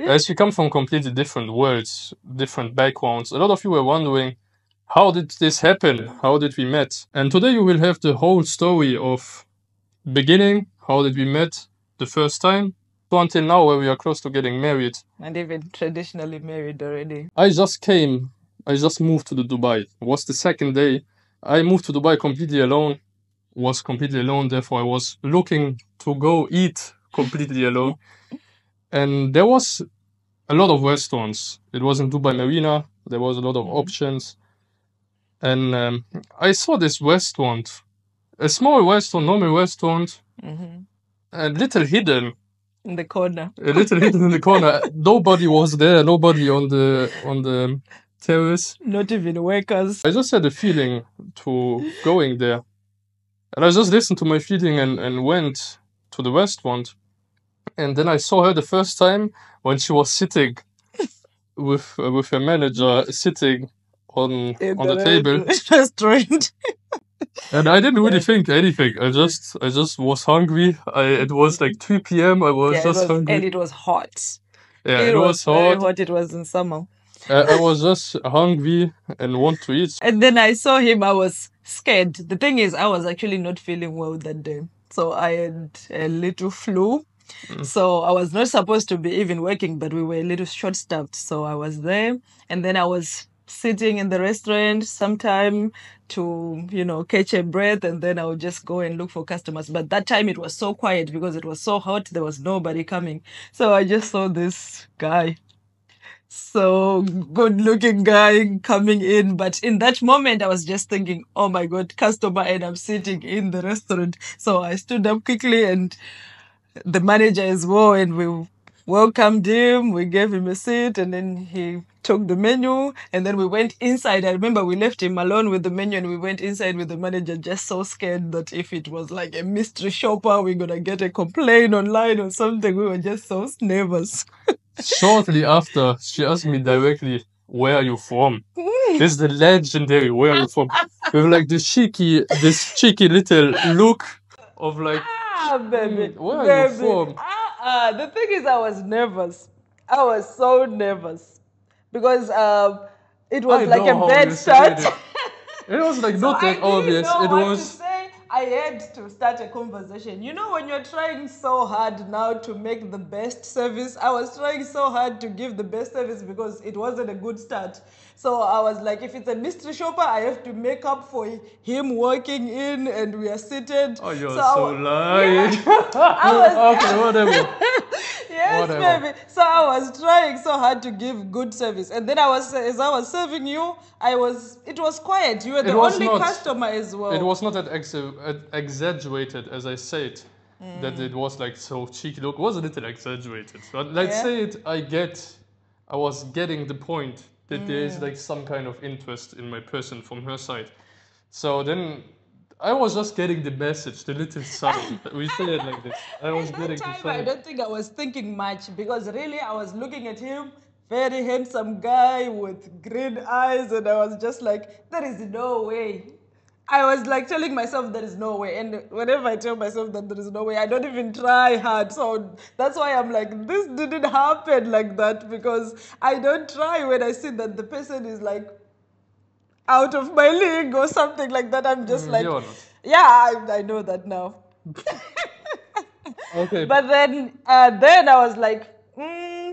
as we come from completely different worlds, different backgrounds, a lot of you were wondering, how did this happen? How did we met? And today you will have the whole story of beginning, how did we met the first time, to until now where we are close to getting married. And even traditionally married already. I just moved to the Dubai. It was the second day. I moved to Dubai completely alone, therefore I was looking to go eat completely alone. And there was a lot of restaurants. It was in Dubai Marina. There was a lot of options. And I saw this restaurant, a small restaurant, normal restaurant, a little hidden. In the corner. A little hidden in the corner. Nobody was there. Nobody on the terrace. Not even workers. I just had a feeling to going there. And I just listened to my feeling and went to the restaurant. And then I saw her the first time when she was sitting with her manager sitting on the table. Restaurant. And I didn't really think anything. I just was hungry. It was like 3 p.m. I was hungry. And it was hot. Yeah, it was hot. Very hot. It was in summer. I was just hungry and want to eat. And then I saw him. I was scared. The thing is, I was actually not feeling well that day. So I had a little flu. So I was not supposed to be even working, but we were a little short-staffed. So I was there. And then I was sitting in the restaurant sometime to, catch a breath, and then I would just go and look for customers. But that time it was so quiet because it was so hot. There was nobody coming. So I just saw this guy, so good-looking guy coming in. But in that moment, I was just thinking, oh my God, customer, and I'm sitting in the restaurant. So I stood up quickly, and the manager as well, and we welcomed him. We gave him a seat, and then he took the menu, and then we went inside. I remember we left him alone with the menu, and we went inside with the manager, just so scared that if it was like a mystery shopper, we're gonna get a complaint online or something. We were just so nervous. Shortly after, she asked me directly, where are you from? This is the legendary, where are you from? With like this cheeky little look of like, baby, where are you from? The thing is, I was nervous. I was so nervous because it was like a bad start. It was like not that obvious. It was. I had to start a conversation. When you're trying so hard now to make the best service, I was trying so hard to give the best service because it wasn't a good start. So I was like, if it's a mystery shopper, I have to make up for him walking in and we are seated. Oh, you're so lying. Yeah. Okay, whatever. Yes, whatever. Baby. So I was trying so hard to give good service. And then as I was serving you, it was quiet. You were the only customer as well. It was not that exaggerated as I said, that it was like so cheeky. Look, it was a little exaggerated. But let's say it, I was getting the point that there is like some kind of interest in my person from her side. So then I was just getting the message, the little sign. We say it like this. I was getting the sign. I don't think I was thinking much because really I was looking at him, very handsome guy with green eyes, and I was just like, there is no way. I was like telling myself there is no way. And whenever I tell myself that there is no way, I don't even try hard. So that's why I'm like, this didn't happen like that, because I don't try when I see that the person is like out of my league or something like that. I'm just like, yeah, I know that now. Okay. But then I was like,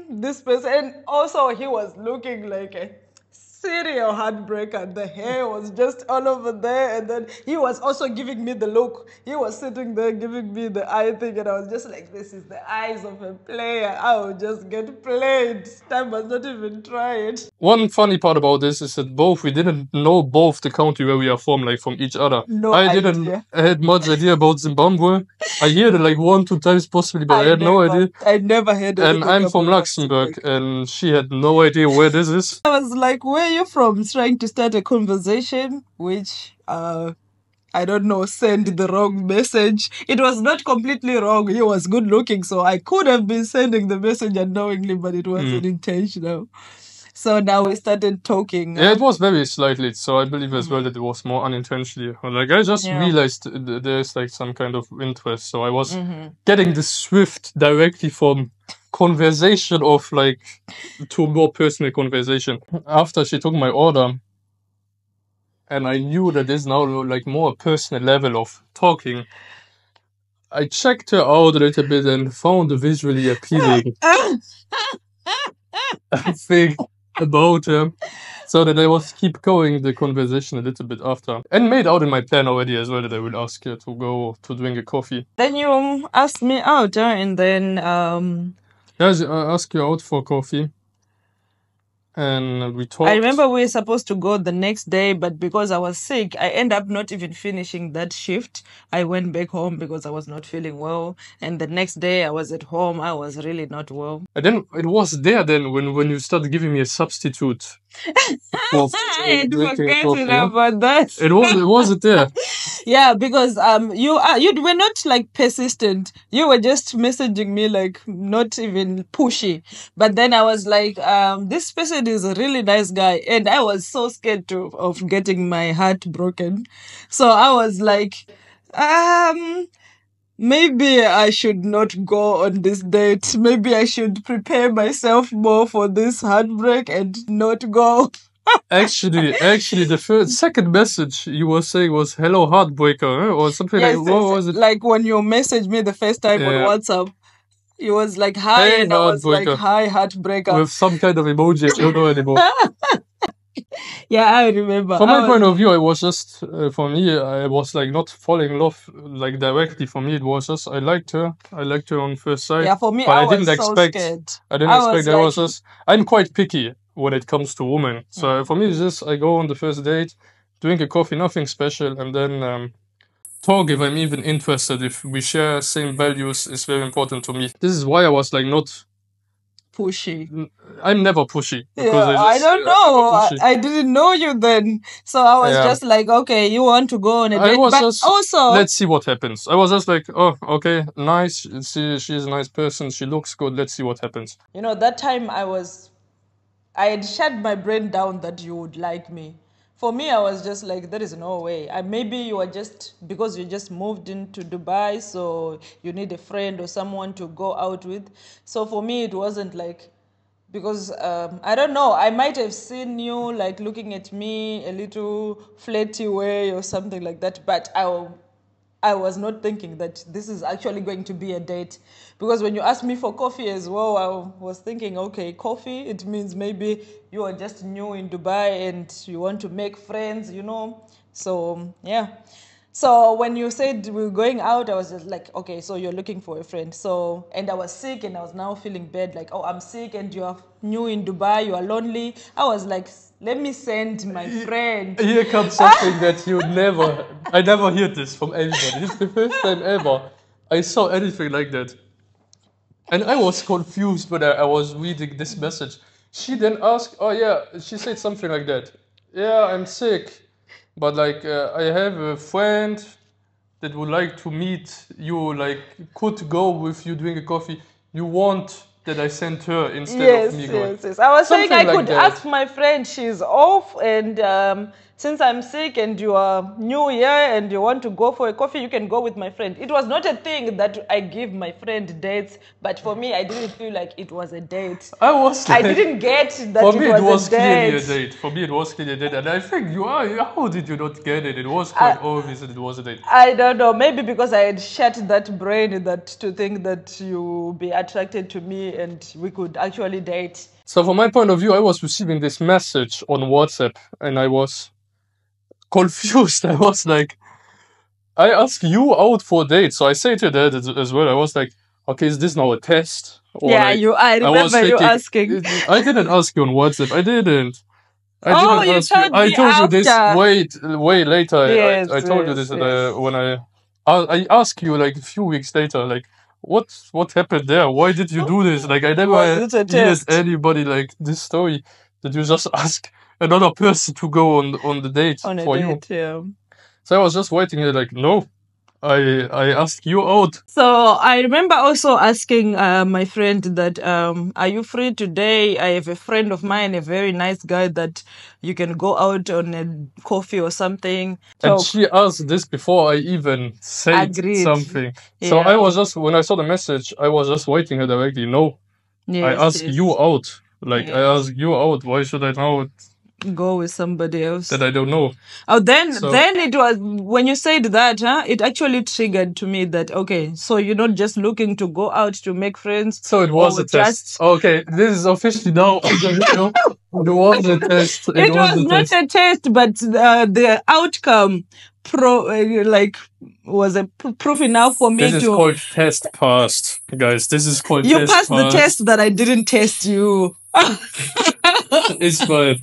this person. And also he was looking like a serial heartbreaker. The hair was just all over there, and then he was also giving me the look. He was sitting there giving me the eye thing, and I was just like, this is the eyes of a player. I will just get played. Time was not even try it. One funny part about this is that we didn't know both the country where we are from, like from each other. No idea. I had much idea about Zimbabwe. I heard it like 1-2 times possibly, but I had no idea. I never heard it. And I'm from Luxembourg, and she had no idea where this is. I was like, where are you from? Trying to start a conversation, which I don't know, send the wrong message. It was not completely wrong. He was good looking, so I could have been sending the message unknowingly, but it wasn't intentional. So now we started talking. Yeah, it was very slightly, so I believe as well that it was more unintentionally. Like, I just realized there's like some kind of interest, so I was getting the swift directly from conversation of like to more personal conversation. After she took my order, and I knew that there's now like more personal level of talking, I checked her out a little bit and found a visually appealing thing about her, so that I was keep going the conversation a little bit after, and made out in my plan already as well that I will ask her to go to drink a coffee. Then you asked me out, and then Yes, I asked you out for coffee, and we talked. I remember we were supposed to go the next day, but because I was sick, I ended up not even finishing that shift. I went back home because I was not feeling well, and the next day I was at home. I was really not well. And then it was there then when you started giving me a substitute. For I had drinking forgotten coffee, yeah? about that. It wasn't there. Yeah, because you were not like persistent. You were just messaging me like not even pushy. But then I was like, this person is a really nice guy, and I was so scared of getting my heart broken. So I was like, maybe I should not go on this date. Maybe I should prepare myself more for this heartbreak and not go. Actually, the second message you were saying was "Hello, heartbreaker," huh? Or something Yes, like. What was it? like when you messaged me the first time on Yeah. WhatsApp, it was like hi, Hey, and I was like heartbreaker. hi, heartbreaker. With some kind of emoji. I don't know anymore. Yeah, I remember. From my point of view, I was just for me, I was like not falling in love like directly. For me, it was just I liked her. I liked her on first sight. Yeah, for me, but I didn't was so expect. scared. I didn't I expect. was I like- was just. I'm quite picky when it comes to women. So for me, it's just I go on the first date, drink a coffee, nothing special, and then talk if I'm even interested. If we share same values, is very important to me. This is why I was like not. Pushy. I'm never pushy. Yeah, Because I don't know. pushy. I didn't know you then, so I was Yeah. just like, okay, you want to go on a I date, was but just also let's see what happens. I was just like, oh, okay, nice. She's a nice person. She looks good. Let's see what happens. you know, that time I had shut my brain down that you would like me. For me, I was just like, there is no way. Maybe you are just, because you just moved into Dubai, so you need a friend or someone to go out with. So for me, it wasn't like, because I don't know, I might have seen you like looking at me a little flirty way or something like that, but I was not thinking that this is actually going to be a date. Because when you asked me for coffee as well, I was thinking, okay, coffee, it means maybe you are just new in Dubai and you want to make friends, you know. So, yeah. So when you said we were going out, I was just like, okay, so you're looking for a friend. So, and I was sick and I was now feeling bad, like, oh, I'm sick and you're new in Dubai, you are lonely. I was like, let me send my friend. Here comes something that I never hear this from anybody. It's the first time ever I saw anything like that. And I was confused when I was reading this message. She then asked, oh yeah, she said something like that. Yeah, I'm sick, but like I have a friend that would like to meet you, like could go with you drink a coffee. You want that I sent her instead of me going. Yes. I was saying I Something like could that. ask my friend, she's off, and since I'm sick and you are new here and you want to go for a coffee, you can go with my friend. It was not a thing that I give my friend dates, but for me, I didn't feel like it was a date. I was like, I didn't get that for me, it was a clearly a date. date. For me, it was clearly a date. And I think how did you not get it? It was quite obvious that it was a date. I don't know, maybe because I had shut that brain that to think that you be attracted to me and we could actually date. So from my point of view, I was receiving this message on WhatsApp and I was confused. I was like, I asked you out for a date. So I say to that as well. I was like, okay, is this now a test? Or Yeah, like, I remember you asking. I didn't ask you on WhatsApp. I didn't. You told me I told you this after. way later. Yes, I told you yes, this yes. when I asked you like a few weeks later, like what happened there? Why did you do this? Like I never Was it a heard test? anybody like this story that you just ask another person to go on the date On a for you. date, yeah. So I was just waiting there like no, I asked you out. So I remember also asking my friend that, are you free today? I have a friend of mine, a very nice guy that you can go out on a coffee or something. And she asked this before I even said Agreed. something. So Yeah. I was just, when I saw the message, I was just waiting her directly. No, I Yes, ask yes. you out. Like, I Yes. ask you out. Why should I now Go with somebody else. that I don't know? Oh, then So- it was when you said that, it actually triggered to me that okay, so you're not just looking to go out to make friends. So it was or a test. Okay, this is officially now on the video. It was a test. It was a not test. a test, but the outcome was a proof enough for me This is to. called test passed, guys. This is called You test passed the test that I didn't test you. It's fine.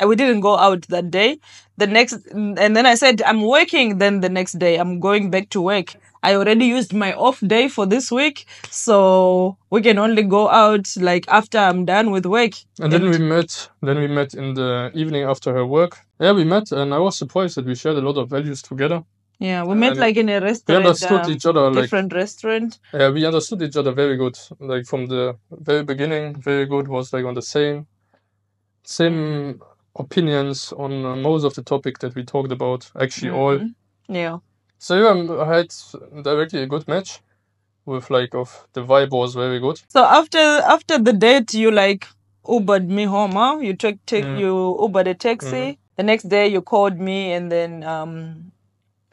We didn't go out that day. And then I said, I'm working. Then the next day, I'm going back to work. I already used my off day for this week. So we can only go out like after I'm done with work. And then we met. Then we met in the evening after her work. Yeah, we met, and I was surprised that we shared a lot of values together. Yeah, we met And like in a restaurant. We understood each other, like different restaurant. Yeah, we understood each other very good. Like from the very beginning, very good. Was like on the same opinions on most of the topic that we talked about. Actually, all. Yeah. So yeah, I had directly a good match. With like of the vibe was very good. So after the date, you like Ubered me home, huh? You you Ubered a taxi. The next day you called me, and then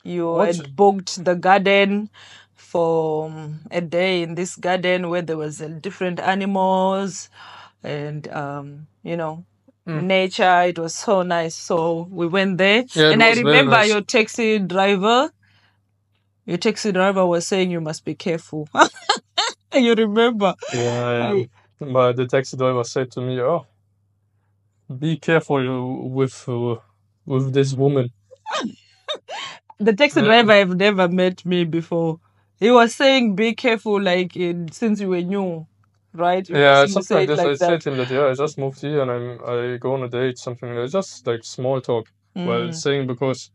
you had booked the garden for a day in this garden where there was different animals and nature. It was so nice. So we went there, and I remember your taxi driver. Your taxi driver was saying you must be careful. You remember? Yeah. But the taxi driver said to me, "Oh, be careful with this woman." The taxi driver have never met me before. He was saying, "Be careful," like since you were new, right? Yeah, something like this. I said to him that I just moved here and I go on a date, something like just like small talk. Well, saying because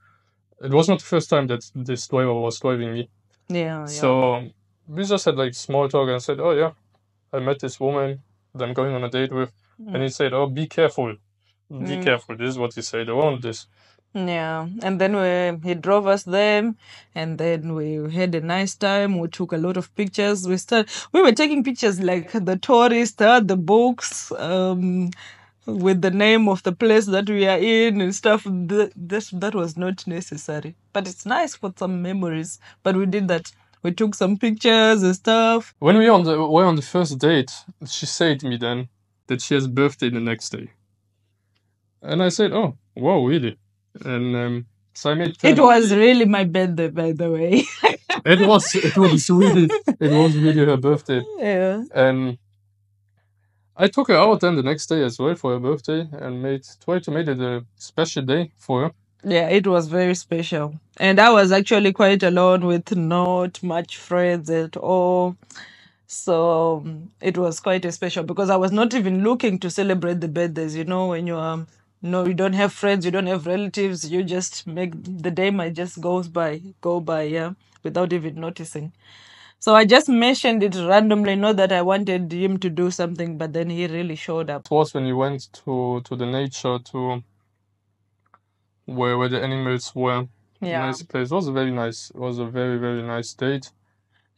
it was not the first time that this driver was driving me. Yeah. So we just had like small talk, and I said, "Oh yeah, I met this woman that I'm going on a date with," and he said, "Oh, be careful, be careful." This is what he said around this. Yeah, and then he drove us there, and then we had a nice time. We took a lot of pictures. We were taking pictures like the tourist, the books, with the name of the place that we are in and stuff. That was not necessary, but it's nice for some memories. But we did that. We took some pictures and stuff. When we were on the first date, she said to me then that she has birthday the next day, and I said, "Oh, wow, really?" And so I made. It was really my birthday, by the way. It was really her birthday. Yeah. And I took her out then the next day as well for her birthday and tried to make it a special day for her. Yeah, it was very special. And I was actually quite alone with not much friends at all. So it was quite a special because I was not even looking to celebrate the birthdays. You know, when you you don't have friends, you don't have relatives, you just make the day might just go by, yeah, without even noticing. So I just mentioned it randomly, not that I wanted him to do something, but then he really showed up. It was when you went to the nature, to where the animals were. Yeah. Nice place. It was a very, very nice date.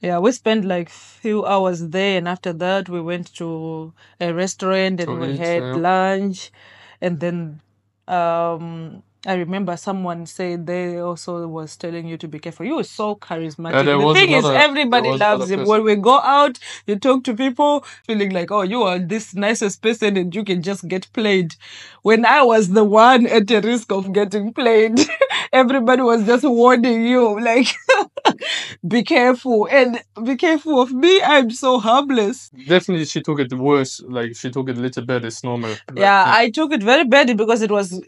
Yeah, we spent like few hours there, and after that we went to a restaurant and we had lunch, and then I remember someone said they also was telling you to be careful. You were so charismatic. The thing is, everybody loves him. When we go out, you talk to people, feeling like, oh, you are this nicest person and you can just get played. When I was the one at the risk of getting played, everybody was just warning you, like, be careful. And be careful of me. I'm so harmless. Definitely, she took it worse. Like, she took it a little bad. It's normal. Yeah, I took it very badly because it was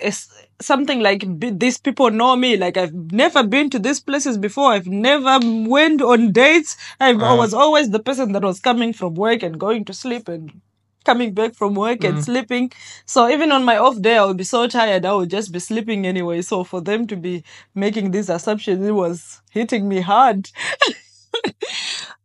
something like these people know me. Like, I've never been to these places before. I've never went on dates. I was always the person that was coming from work and going to sleep and coming back from work and sleeping. So even on my off day, I would be so tired, I would just be sleeping anyway. So for them to be making these assumptions, it was hitting me hard.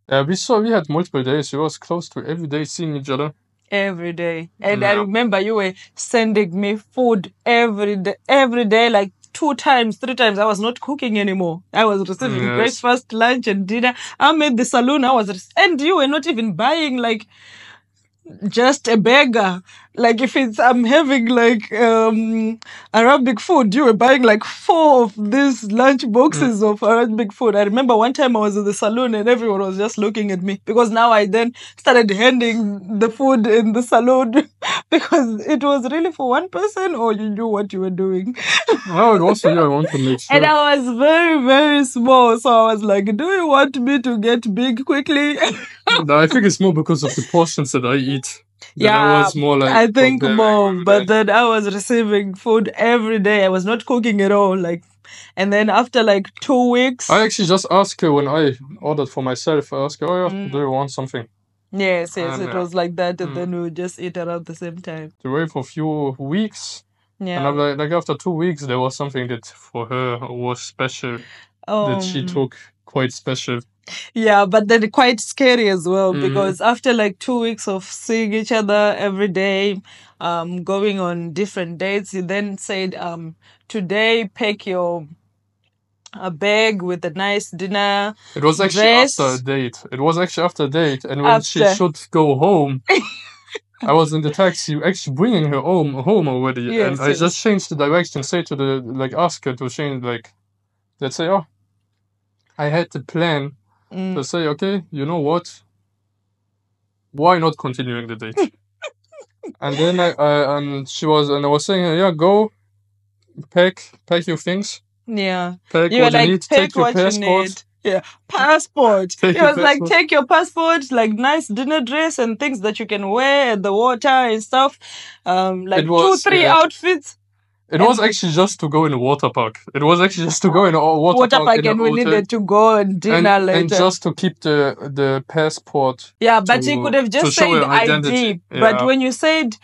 We had multiple days. We was close to every day seeing each other. Every day. And I remember you were sending me food every day, like 2 times, 3 times, I was not cooking anymore. I was receiving Yes. breakfast, lunch, and dinner. I'm at the saloon. And you were not even buying like just a burger. Like if I'm having like Arabic food, you were buying like 4 of these lunch boxes of Arabic food. I remember one time I was in the saloon and everyone was just looking at me because now I then started handing the food in the saloon because it was really for one person or you knew what you were doing. No, it was for you. I want to make sure. And I was very, very small. So I was like, do you want me to get big quickly? No, I think it's more because of the portions that I eat. Yeah, I was more like I think comparing more, with but that. then I was receiving food every day. I was not cooking at all. Like, and then after like 2 weeks, I actually just asked her when I ordered for myself. I asked her, "Oh yeah, do you want something?" yes, And, it was like that, and then we would just eat around the same time. to wait for a few weeks. And I'm Yeah. like after 2 weeks, there was something that for her was special, that she took quite special. Yeah, but then quite scary as well because after like 2 weeks of seeing each other every day, going on different dates, he then said, today pack your a bag with a nice dinner. It was actually dress. after a date. It was actually after a date, and when she After. should go home, I was in the taxi, actually bringing her home already, Yes, and I just changed the direction. Say to the ask her to change, let's say, oh, I had the plan to say, okay, you know what? Why not continuing the date? And then I was saying, yeah, go pack your things. Yeah. Pack You were what you like, need. take Take your what you passport. need. Yeah, passport. Take It your was like, passport. take your passport, like nice dinner dress and things that you can wear at the water and stuff. Like It was, 2-3 outfits. It was actually just to go in a water park. It was actually just to go in a water park in and a we hotel. needed to go and dinner later. And just to keep the passport. Yeah, but you could have to just show said your identity. ID. But when you said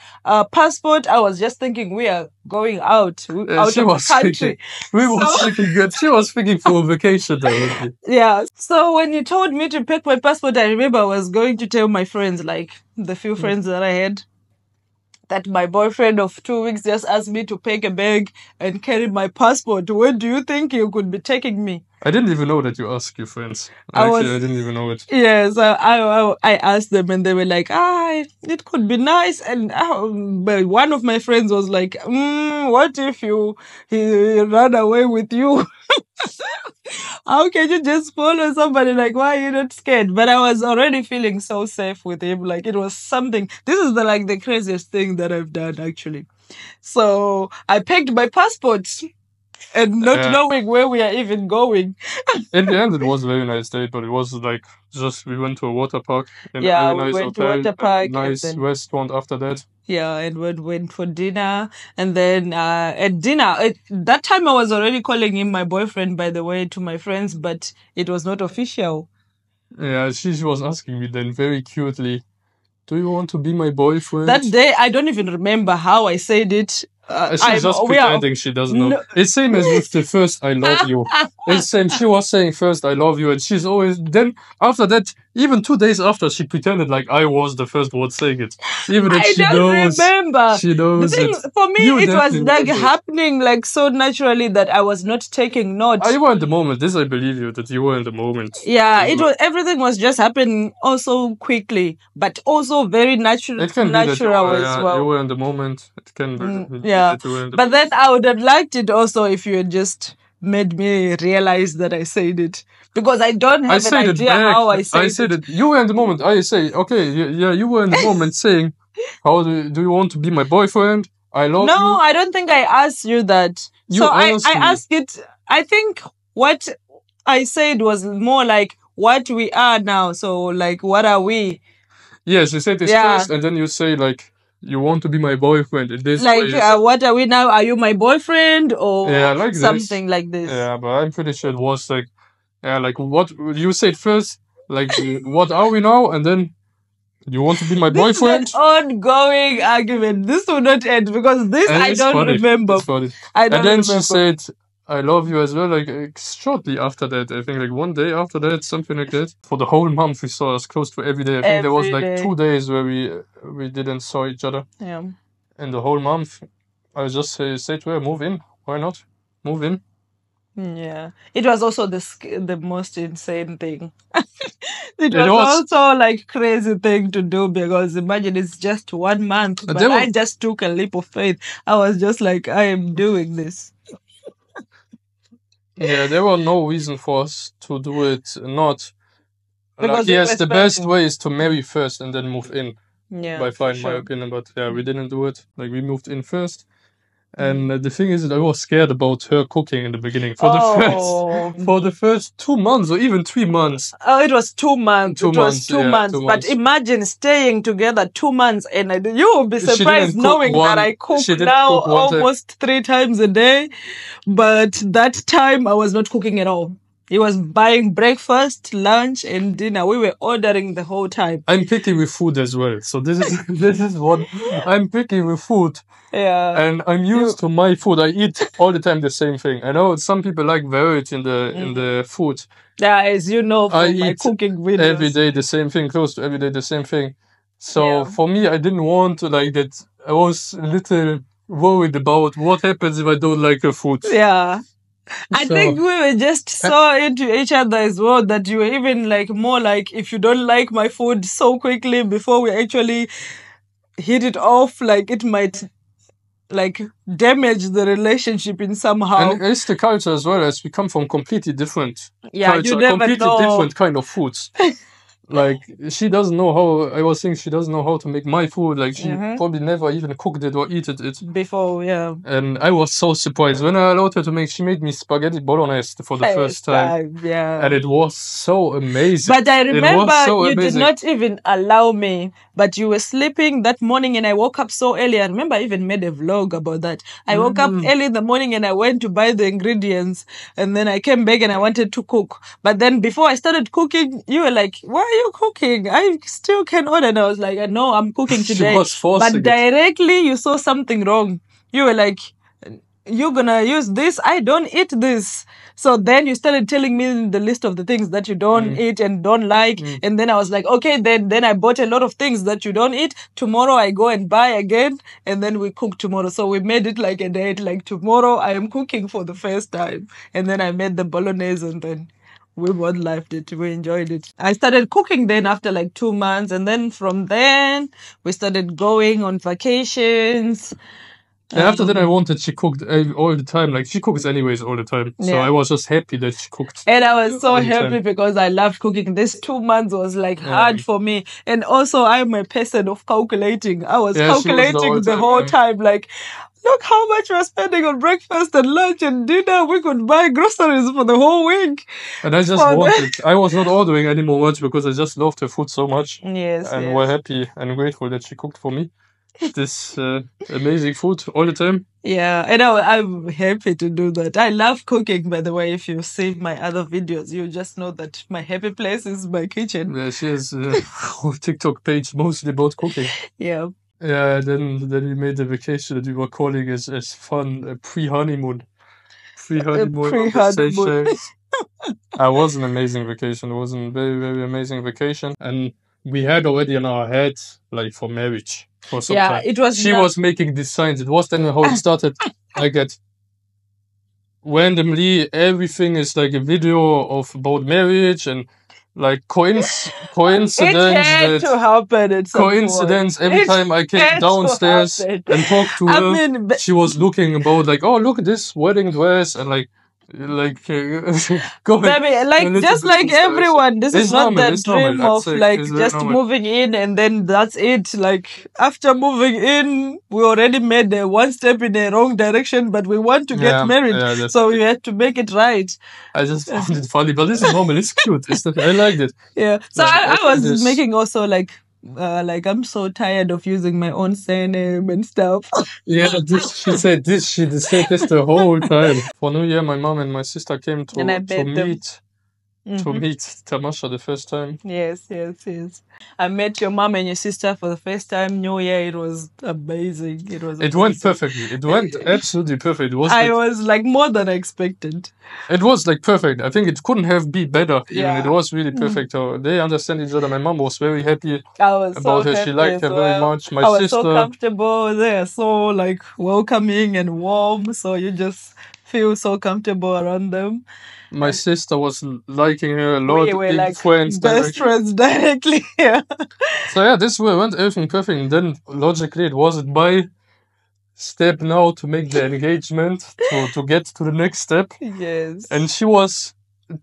passport, I was just thinking we are going out She of the was country. thinking, she was thinking for a vacation directly. Yeah. So when you told me to pack my passport, I remember I was going to tell my friends, like the few friends that I had, that my boyfriend of 2 weeks just asked me to pack a bag and carry my passport. Where do you think you could be taking me? I didn't even know that you asked your friends. I didn't even know it. Yes, I asked them and they were like, it could be nice. And but one of my friends was like, what if he ran away with you? How can you just follow somebody? Like, why are you not scared? But I was already feeling so safe with him. Like, it was something. This is the craziest thing that I've done, actually. So I packed my passport and not knowing where we are even going. In the end, it was a very nice date, but it was like just we went to a water park in a very nice we went to water park, nice restaurant after that. Yeah, and we went for dinner, and then at dinner, that time I was already calling him my boyfriend, by the way, to my friends, but it was not official. Yeah, she was asking me then very cutely, "Do you want to be my boyfriend?" That day, I don't even remember how I said it. She's just pretending she doesn't know. No. It's same as with the first "I love you." It's same. She was saying first "I love you," and she's always then after that. Even 2 days after, she pretended like I was the first one saying it. Even if she knows. Remember. She knows it. For me, it was like happening like so naturally that I was not taking notes. You were in the moment. This I believe you that you were in the moment. Yeah, everything was just happening also quickly, but also very natural. It can be that you were in the moment. It can be. Yeah, but then I would have liked it also if you had just made me realize that I said it, because I don't have an idea how I said it. I said it. You were in the moment. I say, okay, yeah, you were in the moment saying, "How do you want to be my boyfriend? I love you." No, I don't think I asked you that. I asked it. I think what I said was more like what we are now. So like, what are we? Yes, you said this first, and then you say like, "You want to be my boyfriend." This like, what are we now? Are you my boyfriend or like something like this? Yeah, but I'm pretty sure it was like, like what you said first, like, what are we now? And then, you want to be my boyfriend? This is an ongoing argument. This will not end because this I don't remember. It's funny. And then she said, "I love you" as well, like shortly after that. I think like 1 day after that, something like that. For the whole month, we saw us close to every day. I think there was like 2 days where we didn't saw each other. Yeah. And the whole month, I just say to her, "Move in. Why not?" move in. Yeah, it was also the most insane thing. It It was was. also like crazy thing to do because imagine it's just 1 month, but There I were- just took a leap of faith. I was just like, I am doing this. Yeah, there were no reason for us to do it not. Because Like, we yes, were the best spending. way is to marry first and then move in. Yeah, By for far, in my sure. opinion. But yeah, we didn't do it. Like, we moved in first. And the thing is that I was scared about her cooking in the beginning for Oh, the first 2 months or even 3 months. oh, it was 2 months. 2 It was months, 2 months. 2 But months. imagine staying together 2 months, and you will be She didn't surprised cook knowing that one- I cook she did now cook one time. almost 3 times a day. But that time I was not cooking at all. He was buying breakfast, lunch, and dinner. We were ordering the whole time. I'm picky with food as well. So this is this is what I'm picky with food. Yeah. And I'm used to my food. I eat all the time the same thing. I know some people like variety in the food. Yeah, as you know I from my eat cooking videos. every day the same thing, close to every day the same thing. So Yeah. for me, I didn't want to like that. I was a little worried about what happens if I don't like her food. Yeah. I So- think we were just so into each other as well that you were even like more like, if you don't like my food so quickly before we actually hit it off, like it might like damage the relationship in somehow. And it's the culture as well, as we come from completely different Yeah, culture, you never completely know. different kind of foods. Like, she doesn't know how, I was saying she doesn't know how to make my food. Like, she probably never even cooked it or eaten it. Before, yeah. And I was so surprised. When I allowed her to make, she made me spaghetti bolognese for the first time. Yeah. And it was so amazing. But I It was remember so you did amazing. not even allow me, but you were sleeping that morning and I woke up so early. I remember I even made a vlog about that. I woke up early in the morning and I went to buy the ingredients, and then I came back and I wanted to cook. But then before I started cooking, you were like, why are you cooking? I still can order. And I was like, no, I'm cooking She today. was forcing But it. directly you saw something wrong. You were like, you're gonna use this, I don't eat this. So then you started telling me the list of the things that you don't eat and don't like. And then I was like, okay, then I bought a lot of things that you don't eat. Tomorrow I go and buy again, and then we cook tomorrow. So we made it like a date, like tomorrow I am cooking for the first time. And then I made the bolognese, and then we both liked it. We enjoyed it. I started cooking then after like 2 months. And then from then we started going on vacations. And after that, I wanted she cooked all the time. Like, she cooks anyways all the time. So Yeah. I was just happy that she cooked. And I was so all the happy time. because I love cooking. This 2 months was like hard for me. And also I'm a person of calculating. I was Yeah, she was the calculating whole the time, whole yeah. time. Like, look how much we're spending on breakfast and lunch and dinner. We could buy groceries for the whole week. And I just wanted, I was not ordering anymore much because I just loved her food so much. Yes, And yes. we're happy and grateful that she cooked for me this amazing food all the time. Yeah, and I'm happy to do that. I love cooking, by the way. If you see my other videos, you just know that my happy place is my kitchen. Yeah, she has a whole TikTok page mostly about cooking. Yeah. Yeah, then we made a vacation that we were calling as fun a pre-honeymoon. Pre-honeymoon. Pre-honeymoon. Seychelles. It was an amazing vacation. It was a very, very amazing vacation. And we had already in our head, like, for marriage. For some time. It was. She was making these signs. It was then how it started. I get randomly everything is like a video of about marriage and like coincidence It had to happen at some coincidence point. every It time I came had to downstairs happen. and talked to I her. mean, but- She was looking about like, oh, look at this wedding dress and like going Baby, a like little just bit like inspiration. everyone, this is It's not normal, that it's normal. dream I'd of say like it's very just normal. moving in and then that's it. Like after moving in, we already made the one step in the wrong direction, but we want to get married, that's- so we had to make it right. I just found it funny, but this is normal. It's cute. I liked it. Yeah. So Like, I it was is- making also like I'm so tired of using my own surname and stuff. Yeah, she said this. She said this the whole time. For New Year, my mom and my sister came And I to bet them. meet Tamasha the first time. Yes. I met your mom and your sister for the first time New Year. It was amazing. It was. It went perfectly. It went absolutely perfect. It was. I like, was like more than I expected. It was like perfect. I think it couldn't have been better. Even. Yeah. It was really perfect. They understand each other. My mom was very happy I was about so her. happy She liked her as very well. much. My I was sister. so comfortable. They are so like welcoming and warm. So you just feel so comfortable around them. My sister was liking her a lot, We were being like friends best directly. friends directly. Yeah. So yeah, this way went everything perfect. And then logically, it was my step now to make the engagement to get to the next step. Yes. And she was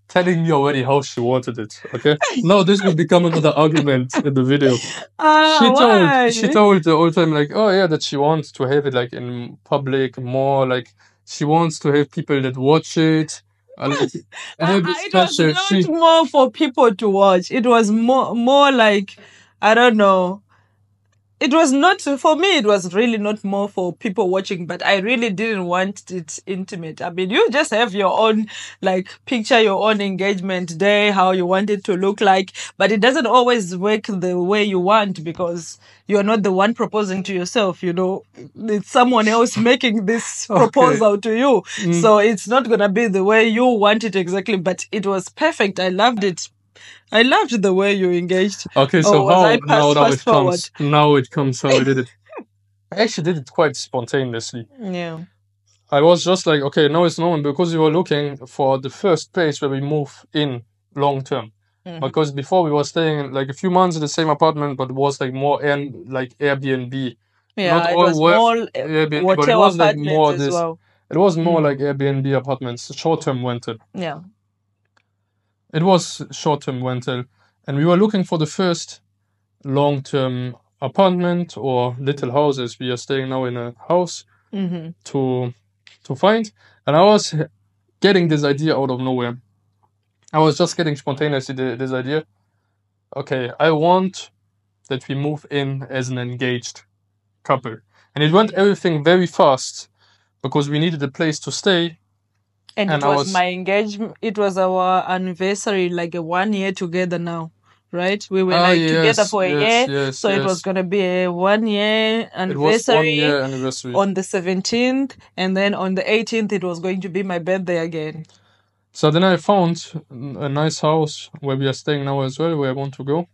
telling me already how she wanted it. Okay, now this will become another argument in the video. Why? She told the whole time like, oh yeah, that she wants to have it like in public more, like she wants to have people that watch it. Like, have it It was special. not more for people to watch. It was more like, I don't know. It was not, for me, it was really not more for people watching, but I really didn't want it intimate. I mean, you just have your own, like, picture your own engagement day, how you want it to look like, but it doesn't always work the way you want because you're not the one proposing to yourself, you know. It's someone else making this proposal to you. So it's not going to be the way you want it exactly, but it was perfect. I loved it. I loved the way you engaged. Okay, so how now it forward? comes? Now it comes how I did it. I actually did it quite spontaneously. Yeah. I was just like, okay, now it's normal because we were looking for the first place where we move in long term. Because before we were staying like a few months in the same apartment, but it was like more like Airbnb. Yeah, Not it all was more Airbnb, but it was like more as this. well. It was more like Airbnb apartments, short-term rental. Yeah. It was short-term rental, and we were looking for the first long-term apartment or little houses. We are staying now in a house to find, and I was getting this idea out of nowhere. I was just getting spontaneously this idea. Okay, I want that we move in as an engaged couple, and it went everything very fast because we needed a place to stay. And it was my engagement. It was our anniversary, like a 1 year together now, right? We were together for a year, so it was gonna be a 1 year anniversary. It was 1 year anniversary on the 17th, and then on the 18th it was going to be my birthday again. So then I found a nice house where we are staying now as well, where I want to go.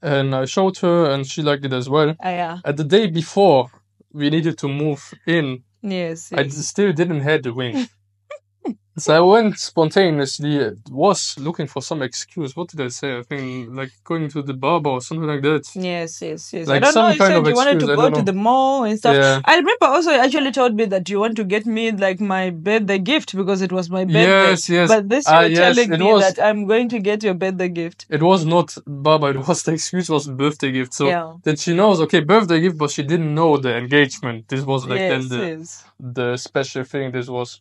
And I showed her, and she liked it as well. Yeah. At the day before we needed to move in, yes. I still didn't have the ring. So I went spontaneously, was looking for some excuse. What did I say? I think like going to the barber or something like that. Yes. Like I don't some know, you kind said of you wanted to excuse, go to the mall and stuff. Yeah. I remember also you actually told me that you want to get me like my birthday gift because it was my birthday. Yes. But this you were telling me that I'm going to get your birthday gift. It was not barber, it was the excuse was birthday gift. So that she knows, okay, birthday gift, but she didn't know the engagement. This was like the special thing. This was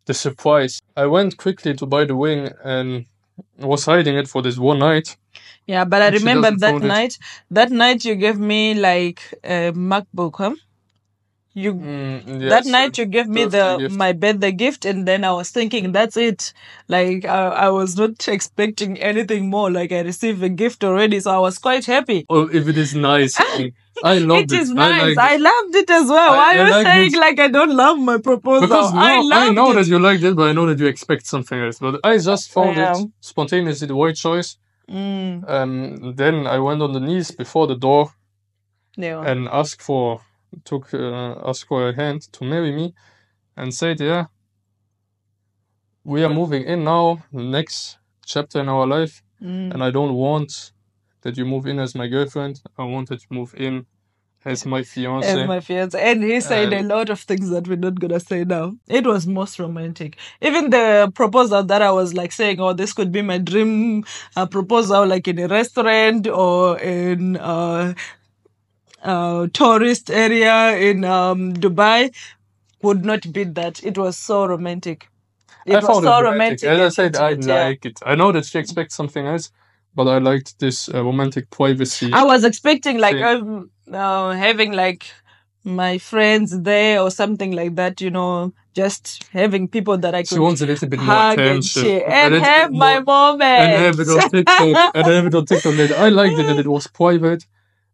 the surprise. I went quickly to buy the ring and was hiding it for this one night. Yeah, but I remember that night. That night you gave me like a MacBook, huh? That night you gave me my birthday gift, and then I was thinking that's it. Like I was not expecting anything more. Like I received a gift already, so I was quite happy. Oh, if it is nice. I loved it. It is nice. I loved it as well. Why are you saying like I don't love my proposal? Because I know that you liked it, but I know that you expect something else. But I just found it spontaneously the right choice. Then I went on the knees before the door and asked for her hand to marry me, and said, yeah, we are moving in now, next chapter in our life, and I don't want that you move in as my girlfriend. I want that you move in as my fiance. And he said a lot of things that we're not gonna say now. It was most romantic. Even the proposal that I was like saying, oh, this could be my dream proposal, like in a restaurant or in tourist area in Dubai, would not beat that. It was so romantic. It was so romantic. As I said, I like it. I know that she expects something else, but I liked this romantic privacy. I was expecting like having like my friends there or something like that, you know, just having people that I could. She wants a little bit more attention and have my moment and have it on TikTok and have it on TikTok later. I liked it that it was private.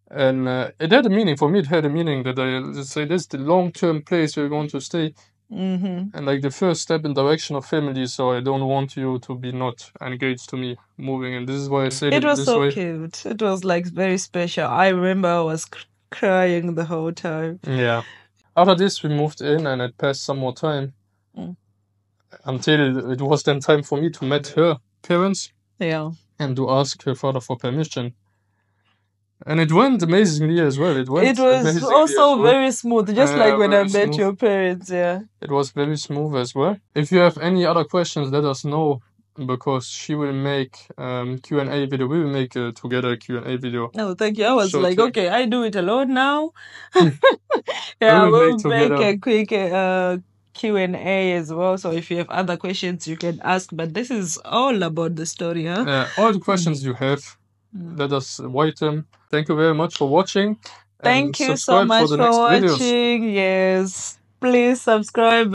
And it had a meaning. For me, it had a meaning that I say this is the long-term place where we want to stay. And like the first step in direction of family, so I don't want you to be not engaged to me moving. And this is why I said it was this so way. Cute. It was like very special. I remember I was crying the whole time. Yeah. After this, we moved in, and it passed some more time until it was then time for me to meet her parents. Yeah. And to ask her father for permission. And it went amazingly as well. It went It was amazingly also as well. very smooth, just like when I very met smooth. your parents. Yeah. It was very smooth as well. If you have any other questions, let us know, because she will make Q&A video. We will make together a Q&A video. No, thank you. I was like, shortly. okay, I do it alone now. We Yeah, will we'll make make together. a quick Q&A as well. So if you have other questions, you can ask. But this is all about the story, huh? All the questions you have, let us write them. Thank you very much for watching. Thank And you so subscribe much for the for next videos. watching. Yes, please subscribe.